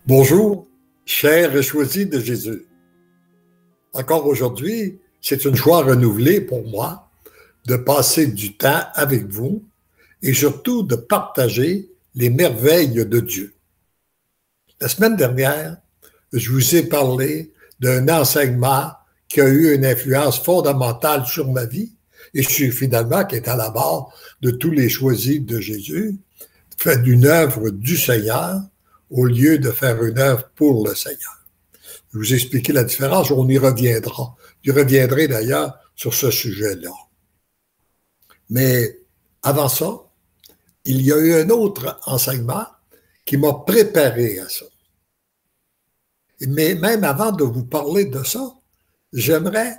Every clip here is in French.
Bonjour, chers et choisis de Jésus. Encore aujourd'hui, c'est une joie renouvelée pour moi de passer du temps avec vous et surtout de partager les merveilles de Dieu. La semaine dernière, je vous ai parlé d'un enseignement qui a eu une influence fondamentale sur ma vie et finalement qui est à la base de tous les choisis de Jésus, fait d'une œuvre du Seigneur au lieu de faire une œuvre pour le Seigneur. Je vous ai expliqué la différence, on y reviendra. Je reviendrai d'ailleurs sur ce sujet-là. Mais avant ça, il y a eu un autre enseignement qui m'a préparé à ça. Mais même avant de vous parler de ça, j'aimerais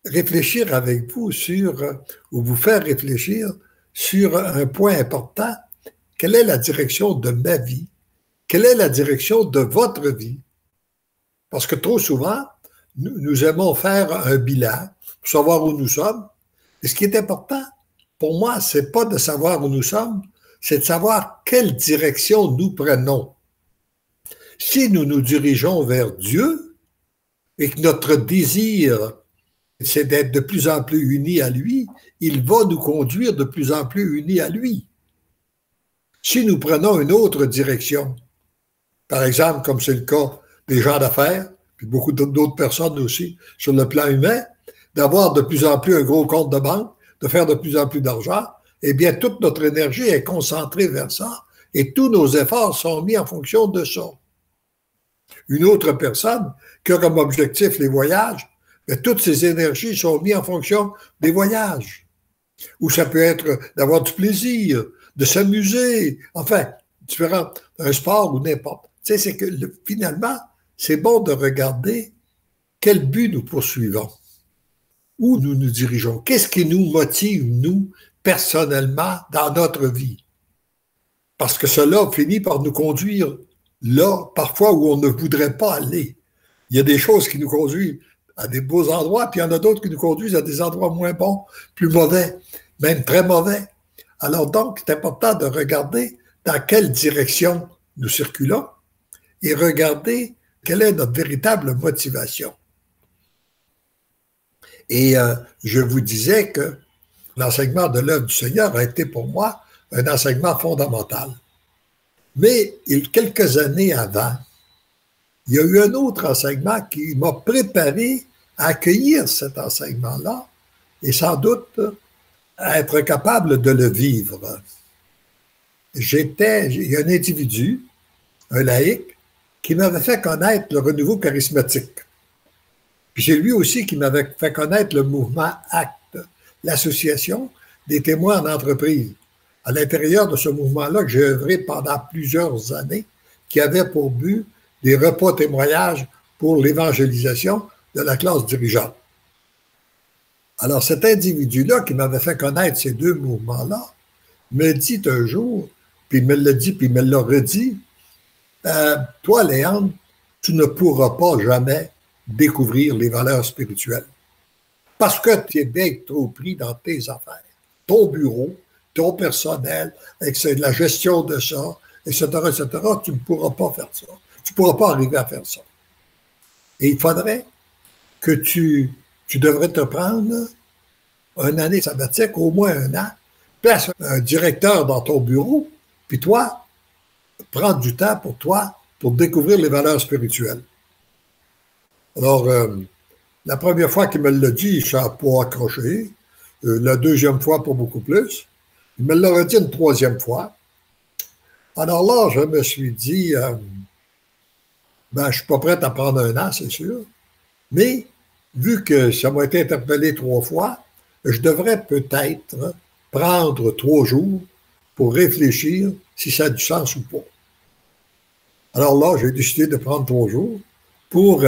réfléchir avec vous ou vous faire réfléchir sur un point important. Quelle est la direction de ma vie? Quelle est la direction de votre vie? Parce que trop souvent, nous aimons faire un bilan pour savoir où nous sommes. Et ce qui est important, pour moi, ce n'est pas de savoir où nous sommes, c'est de savoir quelle direction nous prenons. Si nous nous dirigeons vers Dieu et que notre désir, c'est d'être de plus en plus unis à lui, il va nous conduire de plus en plus unis à lui. Si nous prenons une autre direction, par exemple, comme c'est le cas des gens d'affaires, puis beaucoup d'autres personnes aussi sur le plan humain, d'avoir de plus en plus un gros compte de banque, de faire de plus en plus d'argent, eh bien, toute notre énergie est concentrée vers ça et tous nos efforts sont mis en fonction de ça. Une autre personne qui a comme objectif les voyages, mais toutes ses énergies sont mises en fonction des voyages. Ou ça peut être d'avoir du plaisir, de s'amuser, enfin, différent, un sport ou n'importe. Tu sais, c'est que finalement, c'est bon de regarder quel but nous poursuivons, où nous nous dirigeons, qu'est-ce qui nous motive, nous, personnellement, dans notre vie. Parce que cela finit par nous conduire là, parfois, où on ne voudrait pas aller. Il y a des choses qui nous conduisent à des beaux endroits, puis il y en a d'autres qui nous conduisent à des endroits moins bons, plus mauvais, même très mauvais. Alors donc, c'est important de regarder dans quelle direction nous circulons et regarder quelle est notre véritable motivation. Et je vous disais que l'enseignement de l'œuvre du Seigneur a été pour moi un enseignement fondamental. Mais quelques années avant, il y a eu un autre enseignement qui m'a préparé à accueillir cet enseignement-là et sans doute à être capable de le vivre. Il y a un individu, un laïc, qui m'avait fait connaître le renouveau charismatique. Puis c'est lui aussi qui m'avait fait connaître le mouvement ACT, l'association des témoins en entreprise. À l'intérieur de ce mouvement-là que j'ai œuvré pendant plusieurs années, qui avait pour but des repas témoignages pour l'évangélisation de la classe dirigeante. Alors cet individu-là qui m'avait fait connaître ces deux mouvements-là me dit un jour, puis il me l'a dit, puis il me l'a redit, toi, Léandre, tu ne pourras pas jamais découvrir les valeurs spirituelles. Parce que tu es bien trop pris dans tes affaires. Ton bureau, ton personnel, avec la gestion de ça, etc., tu ne pourras pas faire ça. Tu ne pourras pas arriver à faire ça. Et il faudrait que tu devrais te prendre une année sabbatique, au moins un an, place un directeur dans ton bureau, puis toi, prendre du temps pour toi pour découvrir les valeurs spirituelles. Alors, la première fois qu'il me l'a dit, je n'ai pas accroché. La deuxième fois, pas beaucoup plus. Il me l'a redit une troisième fois. Alors là, je me suis dit, je ne suis pas prêt à prendre un an, c'est sûr. Mais, vu que ça m'a été interpellé 3 fois, je devrais peut-être prendre 3 jours pour réfléchir si ça a du sens ou pas. Alors là, j'ai décidé de prendre 3 jours pour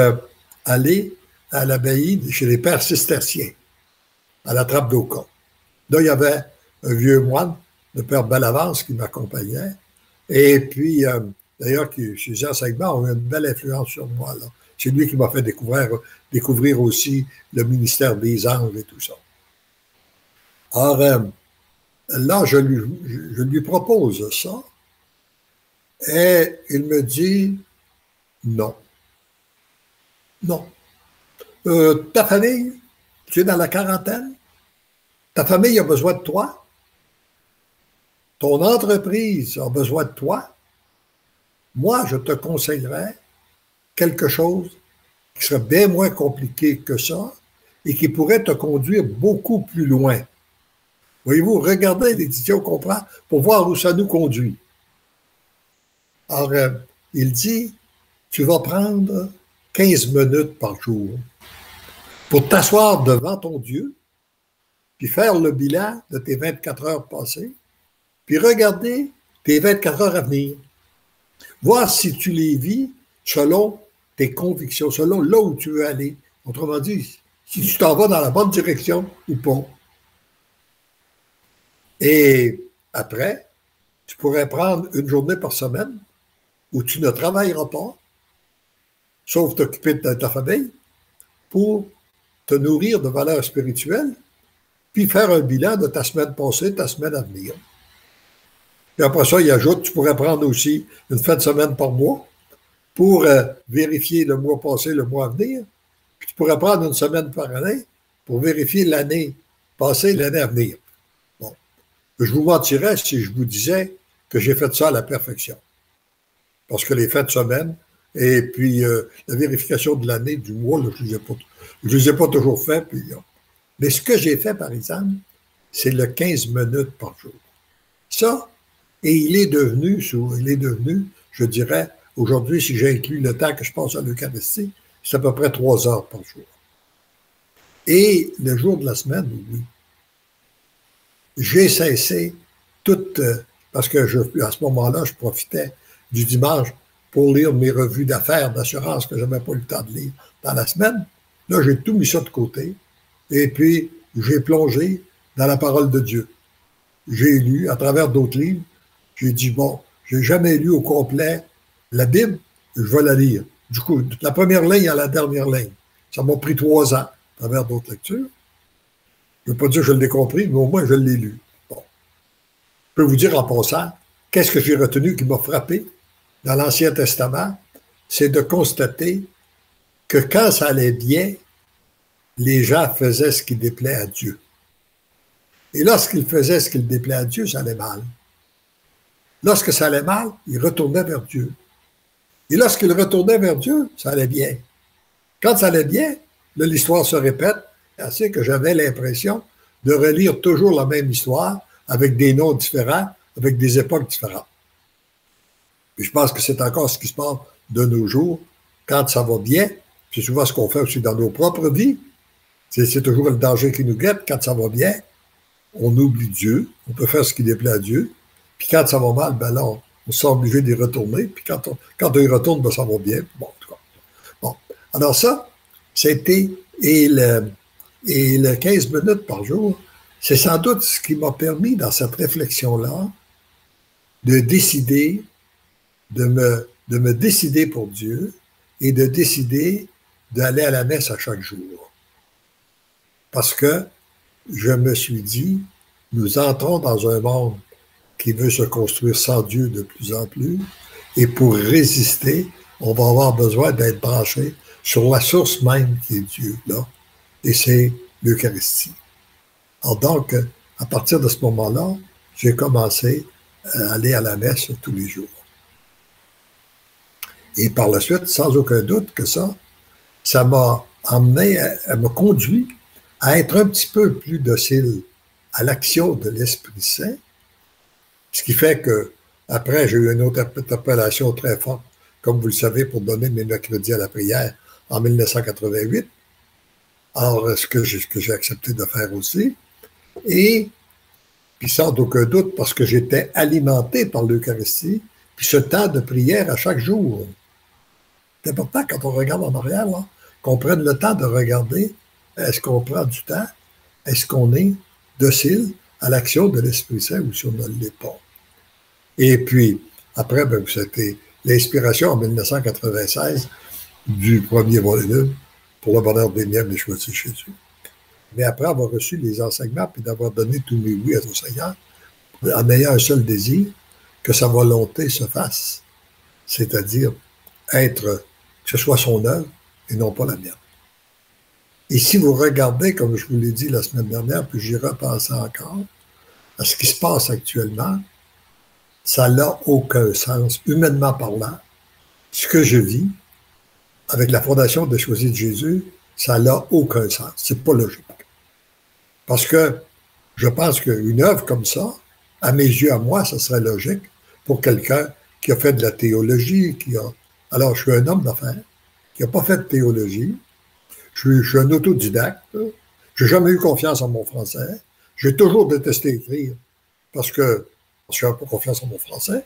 aller à l'abbaye chez les pères cisterciens, à la Trappe d'Oka. Là, il y avait un vieux moine, le père Bellavance, qui m'accompagnait. Et puis, d'ailleurs, ses enseignements ont eu une belle influence sur moi. C'est lui qui m'a fait découvrir aussi le ministère des anges et tout ça. Alors, là, je lui propose ça. Et il me dit, Non. Non. Ta famille, tu es dans la quarantaine, ta famille a besoin de toi, ton entreprise a besoin de toi. Moi, je te conseillerais quelque chose qui serait bien moins compliqué que ça et qui pourrait te conduire beaucoup plus loin. Voyez-vous, regardez l'édition qu'on prend pour voir où ça nous conduit. Alors, il dit, tu vas prendre 15 minutes par jour pour t'asseoir devant ton Dieu, puis faire le bilan de tes 24 heures passées, puis regarder tes 24 heures à venir. Voir si tu les vis selon tes convictions, selon là où tu veux aller. Autrement dit, si tu t'en vas dans la bonne direction ou pas. Et après, tu pourrais prendre une journée par semaine où tu ne travailleras pas, sauf t'occuper de ta famille, pour te nourrir de valeurs spirituelles, puis faire un bilan de ta semaine passée, ta semaine à venir. Puis après ça, il ajoute, tu pourrais prendre aussi une fin de semaine par mois pour vérifier le mois passé, le mois à venir. Puis tu pourrais prendre une semaine par année pour vérifier l'année passée, l'année à venir. Bon. Je vous mentirais si je vous disais que j'ai fait ça à la perfection. Parce que les fins de semaine et puis la vérification de l'année, du mois, là, je ne les ai pas toujours fait. Puis, mais ce que j'ai fait, par exemple, c'est le 15 minutes par jour. Ça, et il est devenu, je dirais, aujourd'hui, si j'inclus le temps que je passe à l'Eucharistie, c'est à peu près 3 heures par jour. Et le jour de la semaine, oui, j'ai cessé toute, parce que à ce moment-là, je profitais du dimanche pour lire mes revues d'affaires, d'assurance que je n'avais pas eu le temps de lire dans la semaine. Là, j'ai tout mis ça de côté. Et puis, j'ai plongé dans la parole de Dieu. J'ai lu à travers d'autres livres. J'ai dit, bon, j'ai jamais lu au complet la Bible, je vais la lire. Du coup, de la première ligne à la dernière ligne. Ça m'a pris 3 ans à travers d'autres lectures. Je ne veux pas dire que je l'ai compris, mais au moins je l'ai lu. Bon. Je peux vous dire en passant, qu'est-ce que j'ai retenu qui m'a frappé dans l'Ancien Testament? C'est de constater que quand ça allait bien, les gens faisaient ce qui déplaît à Dieu. Et lorsqu'ils faisaient ce qui déplaît à Dieu, ça allait mal. Lorsque ça allait mal, ils retournaient vers Dieu. Et lorsqu'ils retournaient vers Dieu, ça allait bien. Quand ça allait bien, là, l'histoire se répète, assez que j'avais l'impression de relire toujours la même histoire avec des noms différents, avec des époques différentes. Et je pense que c'est encore ce qui se passe de nos jours. Quand ça va bien, c'est souvent ce qu'on fait aussi dans nos propres vies. C'est toujours le danger qui nous guette. Quand ça va bien, on oublie Dieu, on peut faire ce qui déplaît à Dieu. Puis quand ça va mal, ben là, on se sent obligé d'y retourner. Puis quand on y retourne, ben ça va bien. Bon, en tout cas. Bon. Alors ça, c'était, et le 15 minutes par jour, c'est sans doute ce qui m'a permis, dans cette réflexion-là, de décider, de me décider pour Dieu et de décider d'aller à la messe à chaque jour. Parce que je me suis dit, nous entrons dans un monde qui veut se construire sans Dieu de plus en plus, et pour résister, on va avoir besoin d'être branché sur la source même qui est Dieu, là, et c'est l'Eucharistie. Alors donc, à partir de ce moment-là, j'ai commencé à aller à la messe tous les jours. Et par la suite, sans aucun doute que ça m'a emmené, m'a conduit à être un petit peu plus docile à l'action de l'Esprit Saint, ce qui fait que après, j'ai eu une autre interpellation très forte, comme vous le savez, pour donner mes mercredis à la prière en 1988. Alors, ce que j'ai accepté de faire aussi. Et puis sans aucun doute, parce que j'étais alimenté par l'Eucharistie, puis ce temps de prière à chaque jour. C'est important quand on regarde en arrière, là, qu'on prenne le temps de regarder, est-ce qu'on prend du temps, est-ce qu'on est docile à l'action de l'Esprit Saint ou si on ne l'est pas. Et puis, après, ben, c'était l'inspiration en 1996 du premier volume pour le bonheur des miens, mais choisi Jésus. Mais après avoir reçu les enseignements puis d'avoir donné tous mes oui au Seigneur, en ayant un seul désir, que sa volonté se fasse, c'est-à-dire être que ce soit son œuvre et non pas la mienne. Et si vous regardez, comme je vous l'ai dit la semaine dernière, puis j'y repense encore, à ce qui se passe actuellement, ça n'a aucun sens, humainement parlant. Ce que je vis avec la Fondation des Choisis de Jésus, ça n'a aucun sens. C'est pas logique. Parce que je pense qu'une œuvre comme ça, à mes yeux, à moi, ça serait logique pour quelqu'un qui a fait de la théologie, Alors, je suis un homme d'affaires qui n'a pas fait de théologie. Je suis un autodidacte. Je n'ai jamais eu confiance en mon français. J'ai toujours détesté écrire parce que je n'ai pas confiance en mon français.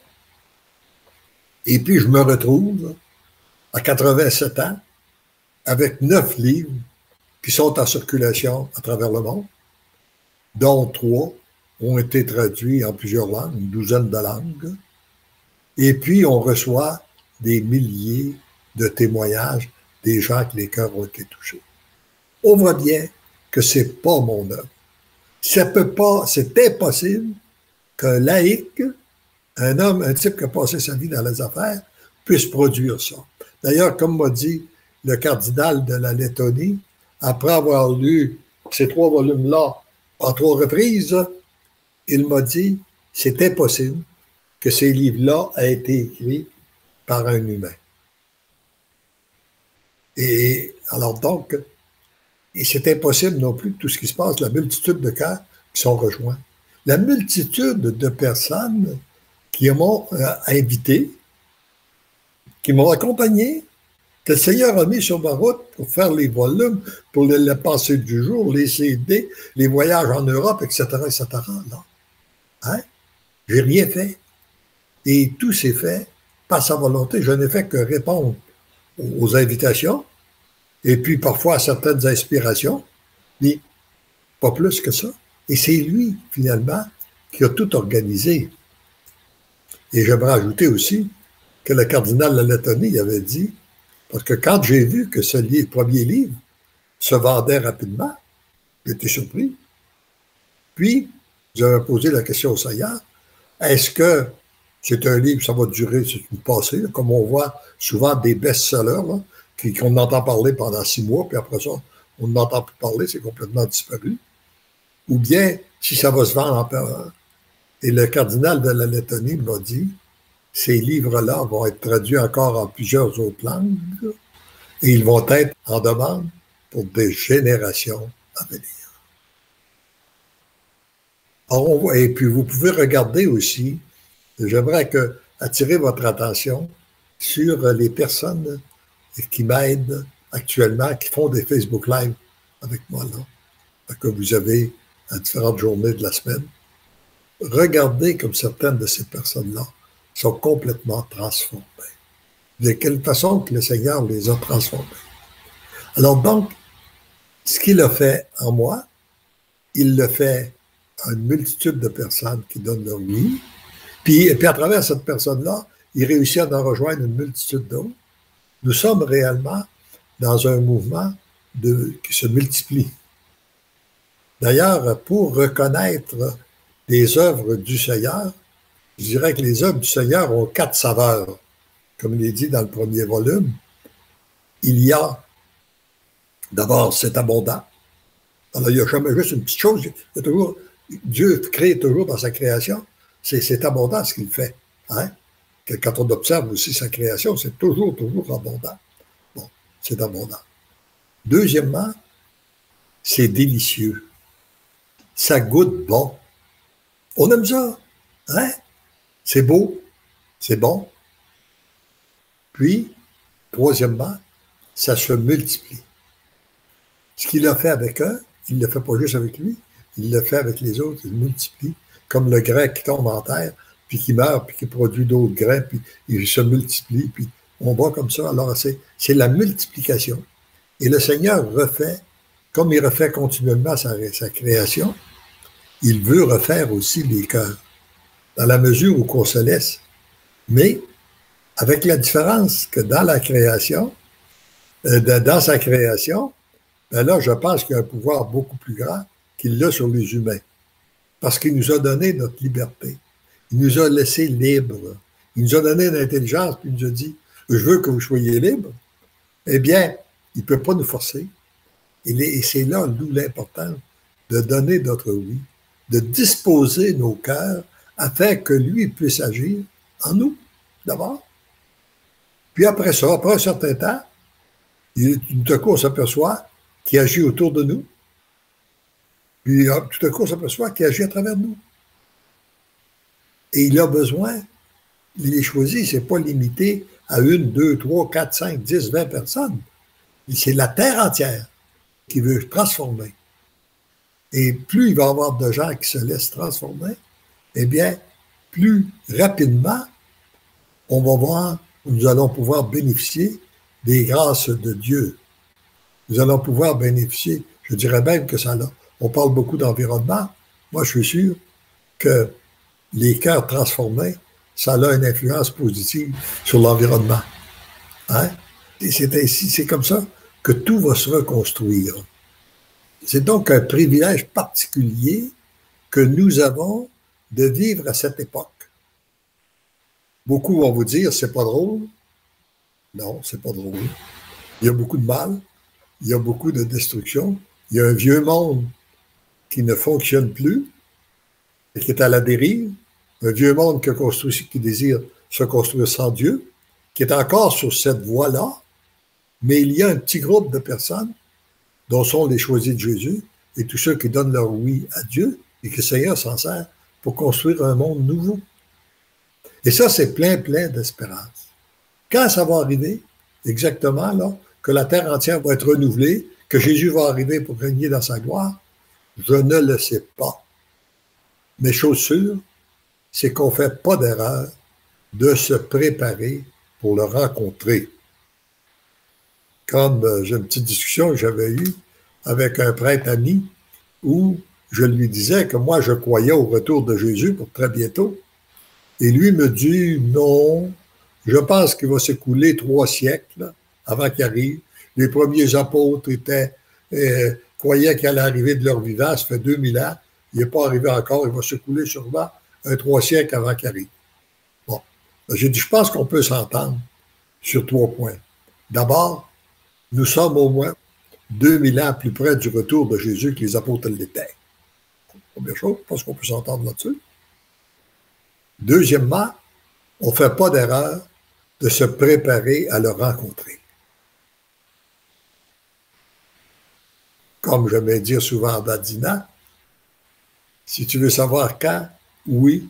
Et puis, je me retrouve à 87 ans avec 9 livres qui sont en circulation à travers le monde, dont 3 ont été traduits en plusieurs langues, une douzaine de langues. Et puis, on reçoit des milliers de témoignages des gens que les cœurs ont été touchés. On voit bien que ce n'est pas mon œuvre. C'est impossible qu'un laïc, un type qui a passé sa vie dans les affaires, puisse produire ça. D'ailleurs, comme m'a dit le cardinal de la Lettonie, après avoir lu ces 3 volumes-là en 3 reprises, il m'a dit, c'est impossible que ces livres-là aient été écrits par un humain. Et alors donc, et c'est impossible non plus tout ce qui se passe, la multitude de cœurs qui sont rejoints. La multitude de personnes qui m'ont invité, qui m'ont accompagné, que le Seigneur a mis sur ma route pour faire les volumes, pour les pensées du jour, les CD, les voyages en Europe, etc., etc. Là. Hein? J'ai rien fait. Et tout s'est fait par sa volonté. Je n'ai fait que répondre aux invitations et puis parfois à certaines inspirations, mais pas plus que ça. Et c'est lui, finalement, qui a tout organisé. Et j'aimerais ajouter aussi que le cardinal de la Lettonie avait dit, parce que quand j'ai vu que ce premier livre se vendait rapidement, j'étais surpris. Puis, j'avais posé la question au Seigneur, est-ce que c'est un livre, ça va durer, c'est une passée, comme on voit souvent des best-sellers, qu'on entend parler pendant 6 mois, puis après ça, on n'entend plus parler, c'est complètement disparu. Ou bien, si ça va se vendre en période. Et le cardinal de la Lettonie m'a dit, ces livres-là vont être traduits encore en plusieurs autres langues et ils vont être en demande pour des générations à venir. Alors, et puis, vous pouvez regarder aussi, j'aimerais attirer votre attention sur les personnes qui m'aident actuellement, qui font des Facebook Live avec moi, là, que vous avez à différentes journées de la semaine. Regardez comme certaines de ces personnes-là sont complètement transformées. De quelle façon que le Seigneur les a transformées. Alors donc, ce qu'il a fait en moi, il le fait à une multitude de personnes qui donnent leur vie. Puis à travers cette personne-là, il réussit à en rejoindre une multitude d'autres. Nous sommes réellement dans un mouvement qui se multiplie. D'ailleurs, pour reconnaître les œuvres du Seigneur, je dirais que les œuvres du Seigneur ont 4 saveurs. Comme il est dit dans le premier volume, il y a, d'abord, c'est abondant. Alors, il n'y a jamais juste une petite chose. Dieu crée toujours dans sa création. C'est abondant ce qu'il fait. Hein? Quand on observe aussi sa création, c'est toujours abondant. Bon, c'est abondant. Deuxièmement, c'est délicieux. Ça goûte bon. On aime ça. Hein? C'est beau. C'est bon. Puis, troisièmement, ça se multiplie. Ce qu'il a fait avec un, il ne le fait pas juste avec lui, il le fait avec les autres, il multiplie, comme le grain qui tombe en terre, puis qui meurt, puis qui produit d'autres grains, puis il se multiplie, puis on voit comme ça. Alors, c'est la multiplication. Et le Seigneur refait, comme il refait continuellement sa création, il veut refaire aussi les cœurs, dans la mesure où qu'on se laisse. Mais avec la différence que dans la création, dans sa création, ben là, je pense qu'il y a un pouvoir beaucoup plus grand qu'il l'a sur les humains. Parce qu'il nous a donné notre liberté. Il nous a laissés libres. Il nous a donné l'intelligence, puis il nous a dit, je veux que vous soyez libres, eh bien, il ne peut pas nous forcer. Et c'est là d'où l'importance de donner notre oui, de disposer nos cœurs afin que lui puisse agir en nous, d'abord. Puis après ça, après un certain temps, tout à coup, on s'aperçoit qu'il agit autour de nous. Puis tout à coup, on s'aperçoit qu'il agit à travers nous. Et il a besoin, il est choisi, c'est pas limité à 1, 2, 3, 4, 5, 10, 20 personnes. C'est la terre entière qui veut transformer. Et plus il va y avoir de gens qui se laissent transformer, eh bien, plus rapidement, on va voir, nous allons pouvoir bénéficier des grâces de Dieu. Nous allons pouvoir bénéficier, je dirais même que ça là. On parle beaucoup d'environnement. Moi, je suis sûr que les cœurs transformés, ça a une influence positive sur l'environnement. Hein? Et c'est comme ça que tout va se reconstruire. C'est donc un privilège particulier que nous avons de vivre à cette époque. Beaucoup vont vous dire, c'est pas drôle. Non, c'est pas drôle. Il y a beaucoup de mal, il y a beaucoup de destruction, il y a un vieux monde qui ne fonctionne plus et qui est à la dérive, un vieux monde qui désire se construire sans Dieu, qui est encore sur cette voie-là, mais il y a un petit groupe de personnes dont sont les choisis de Jésus et tous ceux qui donnent leur oui à Dieu et que le Seigneur s'en sert pour construire un monde nouveau. Et ça, c'est plein d'espérance. Quand ça va arriver, exactement, là, que la terre entière va être renouvelée, que Jésus va arriver pour régner dans sa gloire, je ne le sais pas. Mais chose sûre, c'est qu'on ne fait pas d'erreur de se préparer pour le rencontrer. Comme j'ai une petite discussion que j'avais eue avec un prêtre ami où je lui disais que moi, je croyais au retour de Jésus pour très bientôt. Et lui me dit, non, je pense qu'il va s'écouler 3 siècles avant qu'il arrive. Les premiers apôtres croyaient qu'il allait arriver de leur vivant, ça fait 2000 ans. Il n'est pas arrivé encore, il va s'écouler sûrement 3 siècles avant qu'il arrive. Bon, j'ai dit, je pense qu'on peut s'entendre sur 3 points. D'abord, nous sommes au moins 2000 ans plus près du retour de Jésus que les apôtres l'étaient. Première chose, je pense qu'on peut s'entendre là-dessus. Deuxièmement, on ne fait pas d'erreur de se préparer à le rencontrer. Comme j'aime dire souvent à Badina, si tu veux savoir quand, oui,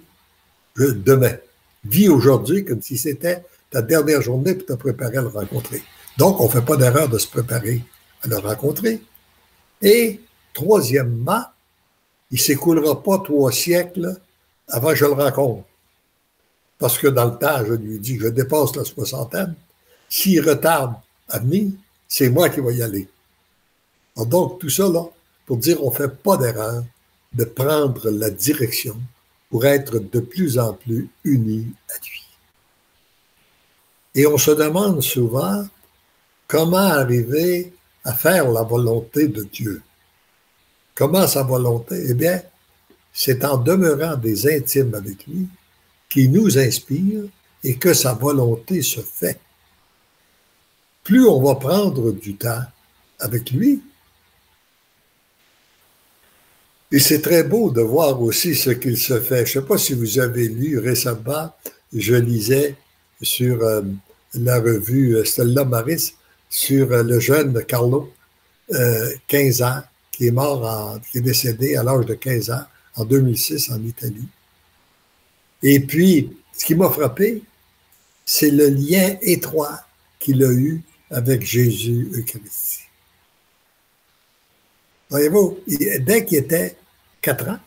demain. Vis aujourd'hui comme si c'était ta dernière journée pour te préparer à le rencontrer. Donc, on ne fait pas d'erreur de se préparer à le rencontrer. Et troisièmement, il ne s'écoulera pas 3 siècles avant que je le rencontre. Parce que dans le temps, je lui dis que je dépasse la 60aine. S'il retarde à venir, c'est moi qui vais y aller. Alors donc, tout ça, là, pour dire on ne fait pas d'erreur de prendre la direction pour être de plus en plus unis à lui. Et on se demande souvent comment arriver à faire la volonté de Dieu. Comment sa volonté? Eh bien, c'est en demeurant des intimes avec lui qui nous inspire et que sa volonté se fait. Plus on va prendre du temps avec lui, et c'est très beau de voir aussi ce qu'il se fait. Je ne sais pas si vous avez lu récemment, je lisais sur la revue Stella Maris, sur le jeune Carlo, 15 ans, qui est mort, qui est décédé à l'âge de 15 ans, en 2006 en Italie. Et puis, ce qui m'a frappé, c'est le lien étroit qu'il a eu avec Jésus Eucharistie. Voyez-vous, dès qu'il était 4 ans,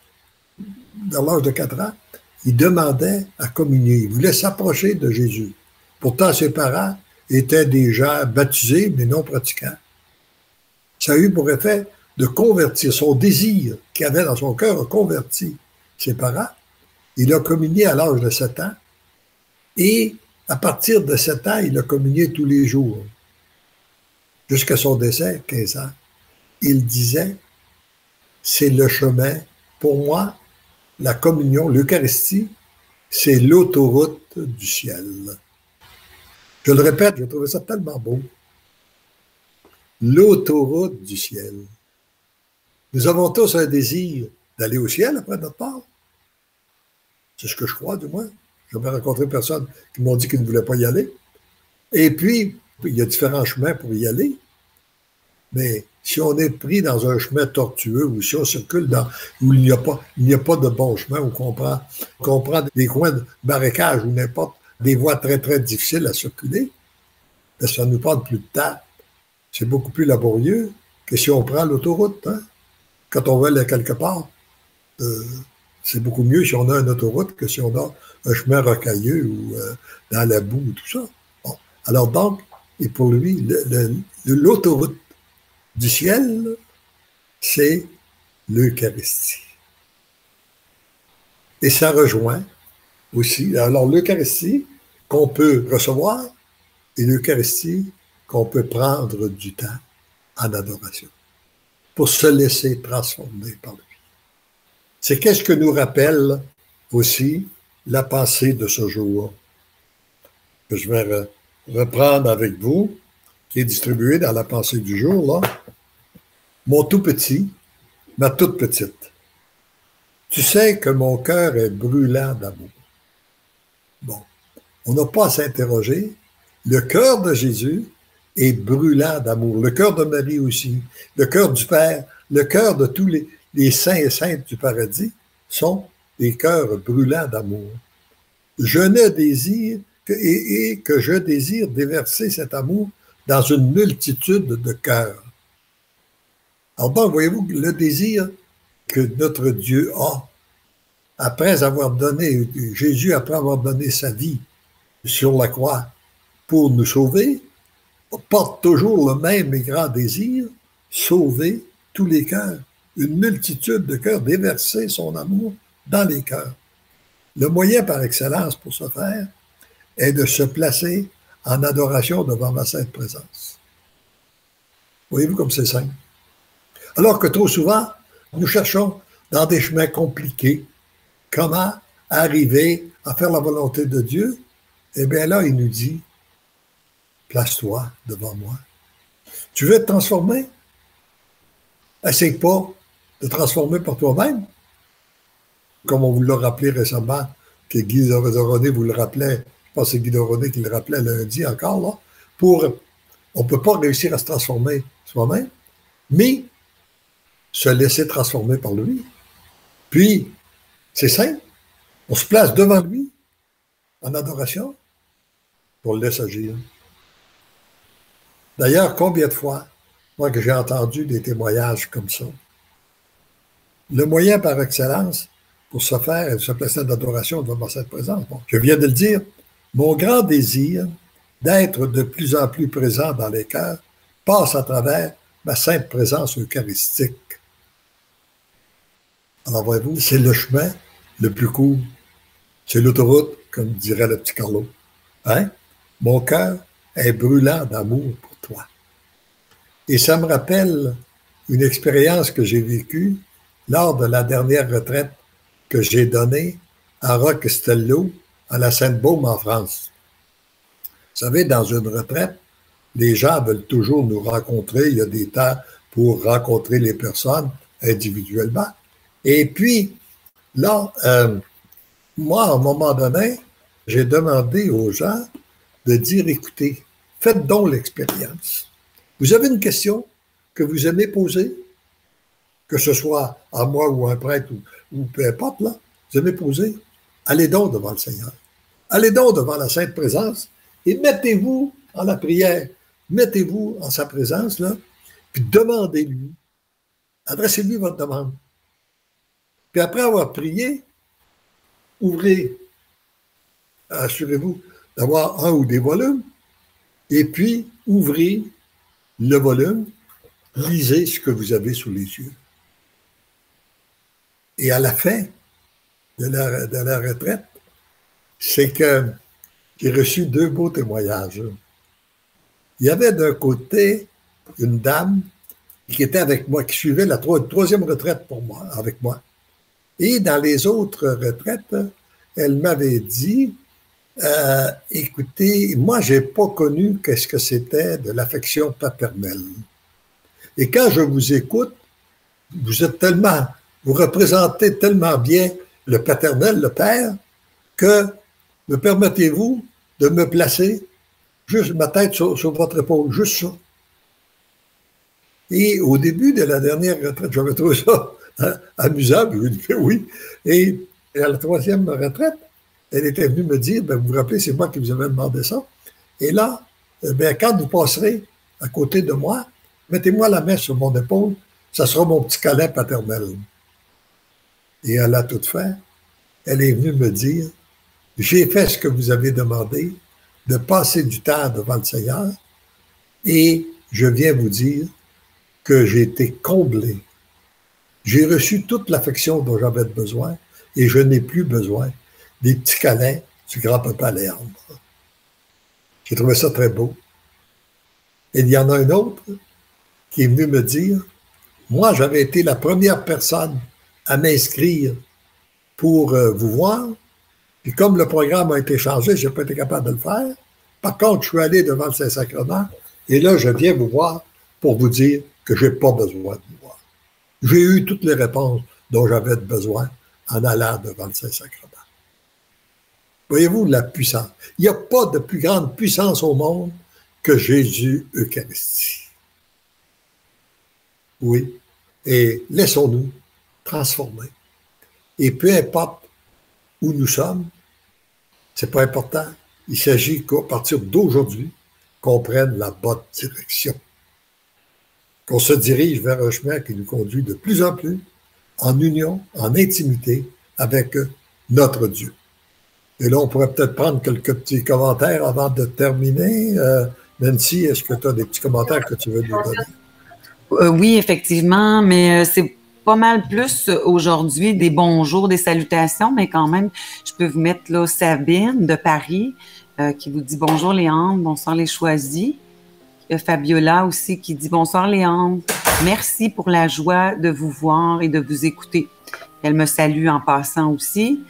dans l'âge de 4 ans, il demandait à communier. Il voulait s'approcher de Jésus. Pourtant, ses parents étaient des gens baptisés, mais non pratiquants. Ça a eu pour effet de convertir son désir qu'il avait dans son cœur, a converti ses parents. Il a communié à l'âge de 7 ans et à partir de 7 ans, il a communié tous les jours. Jusqu'à son décès, 15 ans. Il disait, c'est le chemin. Pour moi, la communion, l'Eucharistie, c'est l'autoroute du ciel. Je le répète, j'ai trouvé ça tellement beau. l'autoroute du ciel. Nous avons tous un désir d'aller au ciel après notre part. C'est ce que je crois, du moins. Je n'ai jamais rencontré personne qui m'ont dit qu'ils ne voulaient pas y aller. Et puis, il y a différents chemins pour y aller. Mais si on est pris dans un chemin tortueux ou si on circule où il n'y a pas de bon chemin, où qu'on prend des coins de marécage ou n'importe, des voies très, très difficiles à circuler, ben ça nous prend plus de temps. C'est beaucoup plus laborieux que si on prend l'autoroute. Hein? Quand on veut aller quelque part, c'est beaucoup mieux si on a une autoroute que si on a un chemin rocailleux ou dans la boue ou tout ça. Bon. Alors donc, et pour lui, l'autoroute du ciel, c'est l'Eucharistie. Et ça rejoint aussi, alors l'Eucharistie qu'on peut recevoir et l'Eucharistie qu'on peut prendre du temps en adoration pour se laisser transformer par lui. C'est qu'est-ce que nous rappelle aussi la pensée de ce jour que je vais reprendre avec vous, qui est distribuée dans la pensée du jour, là. Mon tout petit, ma toute petite. Tu sais que mon cœur est brûlant d'amour. Bon, on n'a pas à s'interroger. Le cœur de Jésus est brûlant d'amour. Le cœur de Marie aussi. Le cœur du Père. Le cœur de tous les saints et saintes du paradis sont des cœurs brûlants d'amour. Je ne désire que je désire déverser cet amour dans une multitude de cœurs. Alors donc, voyez-vous, le désir que notre Dieu a, Jésus, après avoir donné sa vie sur la croix pour nous sauver, porte toujours le même et grand désir, sauver tous les cœurs, une multitude de cœurs, déverser son amour dans les cœurs. Le moyen par excellence pour ce faire est de se placer en adoration devant ma sainte présence. Voyez-vous comme c'est simple? Alors que trop souvent, nous cherchons dans des chemins compliqués comment arriver à faire la volonté de Dieu. Eh bien là, il nous dit, place-toi devant moi. Tu veux te transformer? Essaye pas de transformer par toi-même. Comme on vous l'a rappelé récemment, que Guy Doroné vous le rappelait, je pense que c'est Guy Doroné qui le rappelait lundi encore, là, on ne peut pas réussir à se transformer soi-même, mais se laisser transformer par lui. Puis, c'est simple, on se place devant lui en adoration pour le laisser agir. D'ailleurs, combien de fois, moi que j'ai entendu des témoignages comme ça, le moyen par excellence pour se faire et se placer en adoration devant cette présence, bon, je viens de le dire, mon grand désir d'être de plus en plus présent dans les cœurs passe à travers ma sainte présence eucharistique. Alors, voyez-vous, c'est le chemin le plus court. C'est l'autoroute, comme dirait le petit Carlo. Hein? Mon cœur est brûlant d'amour pour toi. Et ça me rappelle une expérience que j'ai vécue lors de la dernière retraite que j'ai donnée à Roque-Castello, à la Sainte-Baume en France. Vous savez, dans une retraite, les gens veulent toujours nous rencontrer. Il y a des temps pour rencontrer les personnes individuellement. Et puis, là, moi, à un moment donné, j'ai demandé aux gens de dire, écoutez, faites donc l'expérience. Vous avez une question que vous aimez poser, que ce soit à moi ou à un prêtre ou peu importe, là, vous aimez poser, allez donc devant le Seigneur. Allez donc devant la Sainte Présence et mettez-vous en la prière. Mettez-vous en sa présence, là, puis demandez-lui. Adressez-lui votre demande. Puis après avoir prié, ouvrez, assurez-vous d'avoir un ou des volumes, et puis ouvrez le volume, lisez ce que vous avez sous les yeux. Et à la fin de la retraite, c'est que j'ai reçu 2 beaux témoignages. Il y avait d'un côté une dame qui était avec moi, qui suivait la troisième retraite pour moi, avec moi. Et dans les autres retraites, elle m'avait dit, écoutez, moi, je n'ai pas connu qu'est-ce que c'était de l'affection paternelle. Et quand je vous écoute, vous représentez tellement bien le paternel, le père, que me permettez-vous de me placer juste ma tête sur votre épaule, juste ça. Et au début de la dernière retraite, j'avais trouvé ça amusant, je lui ai dit que oui. Et à la troisième retraite, elle était venue me dire, ben, vous vous rappelez, c'est moi qui vous avais demandé ça. Et là, ben, quand vous passerez à côté de moi, mettez-moi la main sur mon épaule, ça sera mon petit câlin paternel. Et à la toute fin, elle est venue me dire, j'ai fait ce que vous avez demandé, de passer du temps devant le Seigneur, et je viens vous dire que j'ai été comblé. J'ai reçu toute l'affection dont j'avais besoin, et je n'ai plus besoin des petits câlins du grand-papa Léandre. J'ai trouvé ça très beau. Et il y en a un autre qui est venu me dire, moi, j'avais été la première personne à m'inscrire pour vous voir, puis comme le programme a été changé, je n'ai pas été capable de le faire. Par contre, je suis allé devant le Saint-Sacrement, et là, je viens vous voir pour vous dire que je n'ai pas besoin de vous voir. J'ai eu toutes les réponses dont j'avais besoin en allant devant le Saint-Sacrement. Voyez-vous la puissance. Il n'y a pas de plus grande puissance au monde que Jésus Eucharistie. Oui. Et laissons-nous transformer. Et peu importe où nous sommes, c'est pas important. Il s'agit qu'à partir d'aujourd'hui, qu'on prenne la bonne direction. Qu'on se dirige vers un chemin qui nous conduit de plus en plus en union, en intimité avec notre Dieu. Et là, on pourrait peut-être prendre quelques petits commentaires avant de terminer. Nancy, est-ce que tu as des petits commentaires que tu veux nous donner? Oui, effectivement, mais c'est pas mal plus aujourd'hui des bonjours, des salutations, mais quand même, je peux vous mettre là Sabine de Paris qui vous dit bonjour Léandre, bonsoir les choisis. Fabiola aussi qui dit bonsoir Léandre, merci pour la joie de vous voir et de vous écouter. Elle me salue en passant aussi.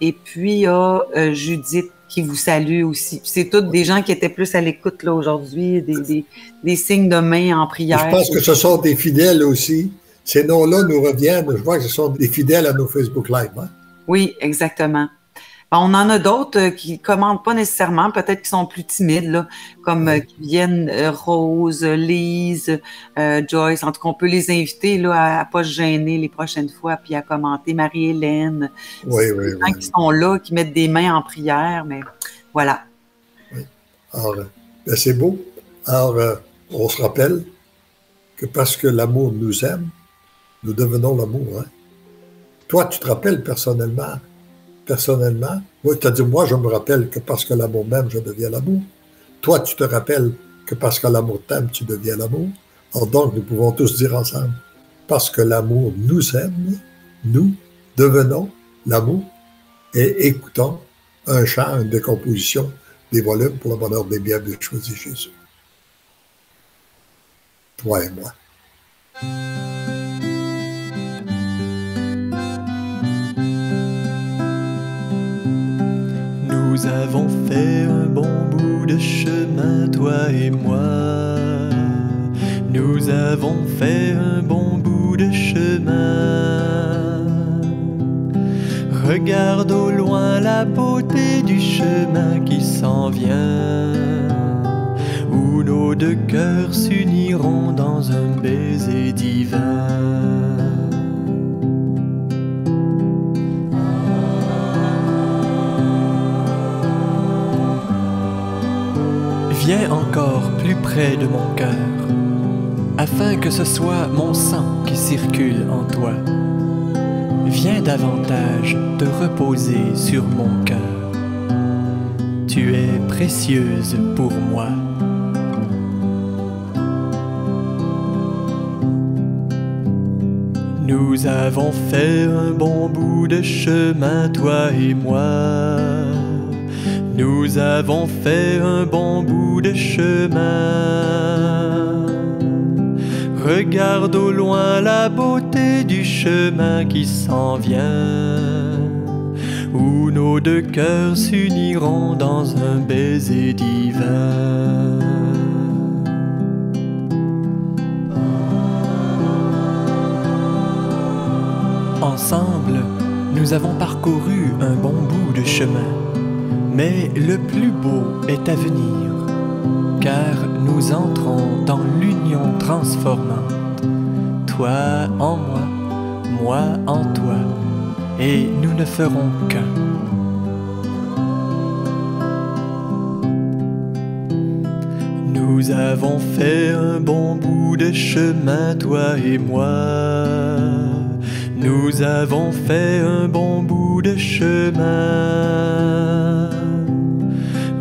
Et puis il y a Judith qui vous salue aussi. C'est toutes des gens qui étaient plus à l'écoute là aujourd'hui, des signes de main en prière. Je pense que ce sont des fidèles aussi. Ces noms-là nous reviennent. Je vois que ce sont des fidèles à nos Facebook Live. Hein? Oui, exactement. On en a d'autres qui ne commentent pas nécessairement, peut-être qu'ils sont plus timides, là, comme qui viennent Rose, Lise, Joyce. En tout cas, on peut les inviter là, à ne pas se gêner les prochaines fois, puis à commenter. Marie-Hélène. Oui, des gens qui sont là, qui mettent des mains en prière, mais voilà. Oui. Alors, ben c'est beau. Alors, on se rappelle que parce que l'amour nous aime, nous devenons l'amour. Hein? Toi, tu te rappelles personnellement, moi, tu as dit, moi, je me rappelle que parce que l'amour m'aime, je deviens l'amour. Toi, tu te rappelles que parce que l'amour t'aime, tu deviens l'amour. Alors donc, nous pouvons tous dire ensemble, parce que l'amour nous aime, nous devenons l'amour et écoutons un chant, une décomposition des volumes pour le bonheur des biens de choisir Jésus. Toi et moi. Nous avons fait un bon bout de chemin, toi et moi. Nous avons fait un bon bout de chemin. Regarde au loin la beauté du chemin qui s'en vient, où nos deux cœurs s'uniront dans un baiser divin. Viens encore plus près de mon cœur, afin que ce soit mon sang qui circule en toi. Viens davantage te reposer sur mon cœur. Tu es précieuse pour moi. Nous avons fait un bon bout de chemin, toi et moi. Nous avons fait un bon bout de chemin. Regarde au loin la beauté du chemin qui s'en vient, où nos deux cœurs s'uniront dans un baiser divin. Ensemble, nous avons parcouru un bon bout de chemin, mais le plus beau est à venir, car nous entrons dans l'union transformante, toi en moi, moi en toi, et nous ne ferons qu'un. Nous avons fait un bon bout de chemin, toi et moi. Nous avons fait un bon bout de chemin.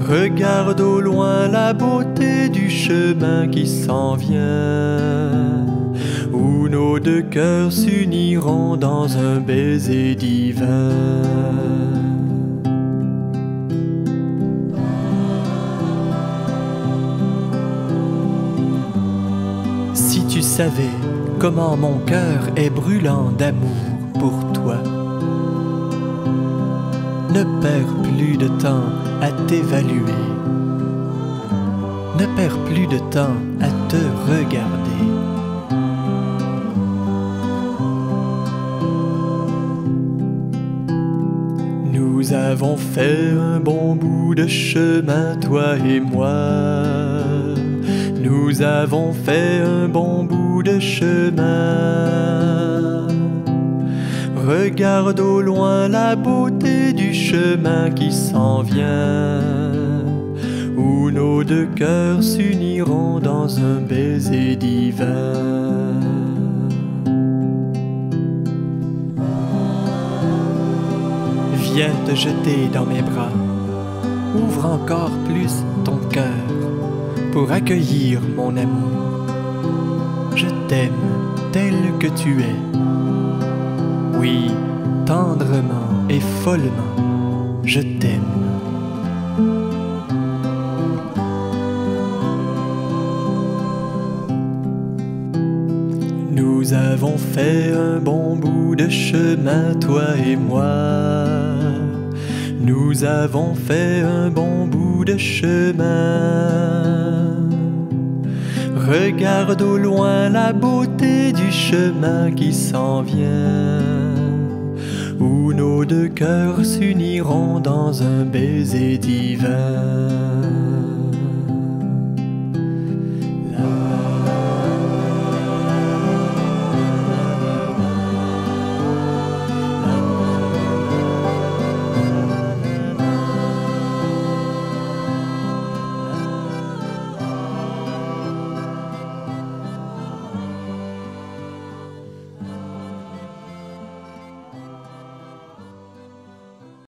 Regarde au loin la beauté du chemin qui s'en vient, où nos deux cœurs s'uniront dans un baiser divin. Si tu savais comment mon cœur est brûlant d'amour pour toi, ne perds plus de temps à t'évaluer, ne perds plus de temps à te regarder. Nous avons fait un bon bout de chemin, toi et moi. Nous avons fait un bon bout de chemin. Regarde au loin la beauté du chemin qui s'en vient, où nos deux cœurs s'uniront dans un baiser divin. Viens te jeter dans mes bras, ouvre encore plus ton cœur pour accueillir mon amour. Je t'aime tel que tu es. Oui, tendrement et follement, je t'aime. Nous avons fait un bon bout de chemin, toi et moi. Nous avons fait un bon bout de chemin. Regarde au loin la beauté du chemin qui s'en vient, où nos deux cœurs s'uniront dans un baiser divin.